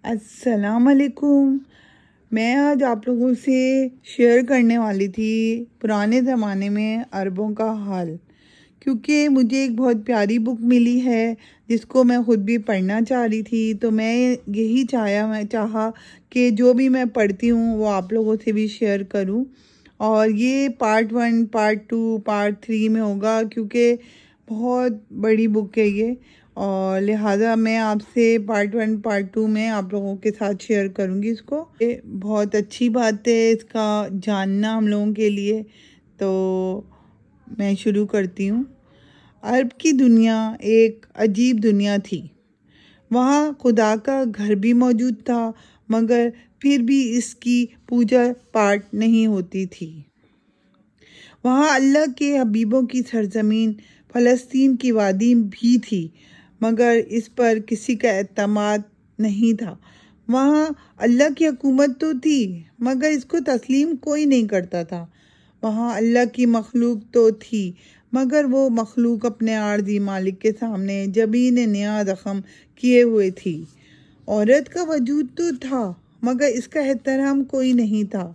السلام علیکم۔ میں آج آپ لوگوں سے شیئر کرنے والی تھی پرانے زمانے میں عربوں کا حال، کیونکہ مجھے ایک بہت پیاری بک ملی ہے جس کو میں خود بھی پڑھنا چاہ رہی تھی، تو میں یہی چاہا کہ جو بھی میں پڑھتی ہوں وہ آپ لوگوں سے بھی شیئر کروں، اور یہ پارٹ 1 پارٹ 2 پارٹ 3 میں ہوگا، کیونکہ بہت بڑی بک ہے یہ، اور لہٰذا میں آپ سے پارٹ 1 پارٹ 2 میں آپ لوگوں کے ساتھ شیئر کروں گی اس کو۔ یہ بہت اچھی بات ہے اس کا جاننا ہم لوگوں کے لیے، تو میں شروع کرتی ہوں۔ عرب کی دنیا ایک عجیب دنیا تھی۔ وہاں خدا کا گھر بھی موجود تھا، مگر پھر بھی اس کی پوجا پاٹ نہیں ہوتی تھی۔ وہاں اللہ کے حبیبوں کی سرزمین فلسطین کی وادی بھی تھی، مگر اس پر کسی کا اعتماد نہیں تھا۔ وہاں اللہ کی حکومت تو تھی، مگر اس کو تسلیم کوئی نہیں کرتا تھا۔ وہاں اللہ کی مخلوق تو تھی، مگر وہ مخلوق اپنے عارضی مالک کے سامنے جبین نیاز زخم کیے ہوئے تھی۔ عورت کا وجود تو تھا، مگر اس کا احترام کوئی نہیں تھا۔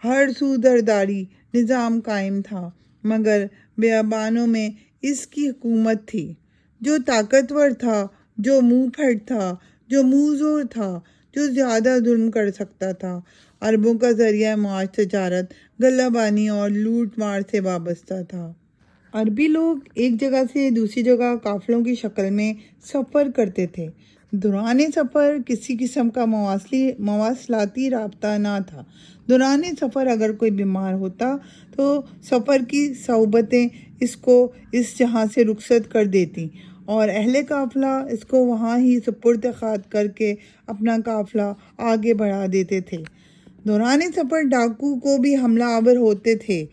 ہر سو درداری نظام قائم تھا، مگر بیابانوں میں اس کی حکومت تھی۔ جو طاقتور تھا، جو منہ پھٹ تھا، جو منہ زور تھا، جو زیادہ ظلم کر سکتا تھا۔ عربوں کا ذریعہ معاش تجارت غلہ بانی اور لوٹ مار سے وابستہ تھا۔ عربی لوگ ایک جگہ سے دوسری جگہ قافلوں کی شکل میں سفر کرتے تھے۔ دوران سفر کسی قسم کا مواصلاتی رابطہ نہ تھا۔ دوران سفر اگر کوئی بیمار ہوتا تو سفر کی صعوبتیں اس کو اس جہاں سے رخصت کر دیتی، اور اہل قافلہ اس کو وہاں ہی سپرد خاک کر کے اپنا قافلہ آگے بڑھا دیتے تھے۔ دوران سفر ڈاکو کو بھی حملہ آور ہوتے تھے۔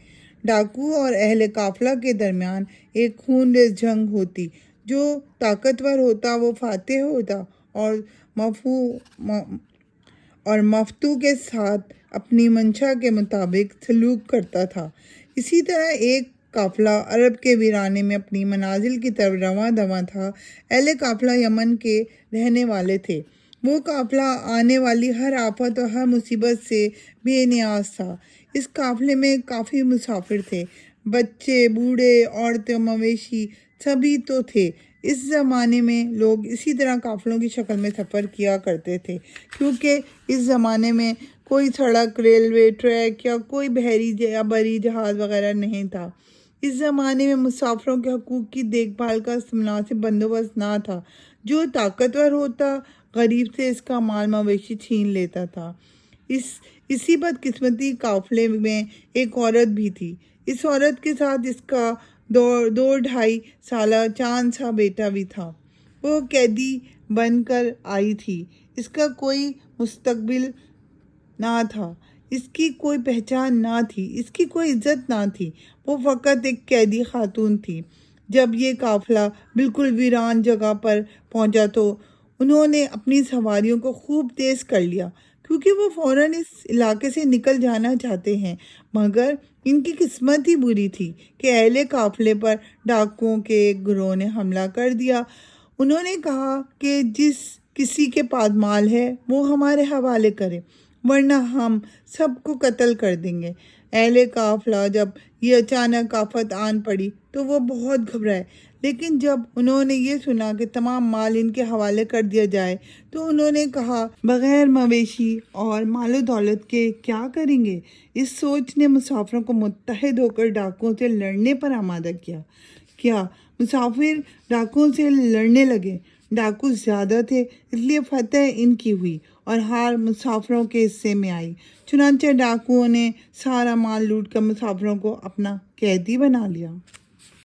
ڈاکو اور اہل قافلہ کے درمیان ایک خونریز جنگ ہوتی۔ جو طاقتور ہوتا وہ فاتح ہوتا اور مفتو کے ساتھ اپنی منشا کے مطابق سلوک کرتا تھا۔ اسی طرح ایک قافلہ عرب کے ویرانے میں اپنی منازل کی طرف رواں دواں تھا۔ اہل قافلہ یمن کے رہنے والے تھے۔ وہ قافلہ آنے والی ہر آفت اور ہر مصیبت سے بے نیاز تھا۔ اس قافلے میں کافی مسافر تھے، بچے، بوڑھے، عورتیں، مویشی، سبھی تو تھے۔ اس زمانے میں لوگ اسی طرح قافلوں کی شکل میں سفر کیا کرتے تھے، کیونکہ اس زمانے میں کوئی سڑک، ریلوے، ٹریک یا کوئی بحری یا بری جہاز وغیرہ نہیں تھا۔ اس زمانے میں مسافروں کے حقوق کی دیکھ بھال کا مناسب بندوبست نہ تھا۔ جو طاقتور ہوتا غریب سے اس کا مال مویشی چھین لیتا تھا۔ اسی بدقسمتی قافلے میں ایک عورت بھی تھی۔ اس عورت کے ساتھ اس کا 2-2.5 سالہ چاند سا بیٹا بھی تھا۔ وہ قیدی بن کر آئی تھی۔ اس کا کوئی مستقبل نہ تھا، اس کی کوئی پہچان نہ تھی، اس کی کوئی عزت نہ تھی۔ وہ فقط ایک قیدی خاتون تھی۔ جب یہ قافلہ بالکل ویران جگہ پر پہنچا تو انہوں نے اپنی سواریوں کو خوب تیز کر لیا، کیونکہ وہ فوراً اس علاقے سے نکل جانا چاہتے ہیں، مگر ان کی قسمت ہی بری تھی کہ اہل قافلے پر ڈاکوؤں کے ایک گروہ نے حملہ کر دیا۔ انہوں نے کہا کہ جس کسی کے پاس مال ہے وہ ہمارے حوالے کرے، ورنہ ہم سب کو قتل کر دیں گے۔ اہل قافلہ جب یہ اچانک آفت آن پڑی تو وہ بہت گھبرائے، لیکن جب انہوں نے یہ سنا کہ تمام مال ان کے حوالے کر دیا جائے تو انہوں نے کہا بغیر مویشی اور مال و دولت کے کیا کریں گے۔ اس سوچ نے مسافروں کو متحد ہو کر ڈاکوؤں سے لڑنے پر آمادہ کیا۔ مسافر ڈاکوؤں سے لڑنے لگے۔ ڈاکو زیادہ تھے، اس لیے فتح ان کی ہوئی اور ہار مسافروں کے حصے میں آئی۔ چنانچہ ڈاکوؤں نے سارا مال لوٹ کر مسافروں کو اپنا قیدی بنا لیا۔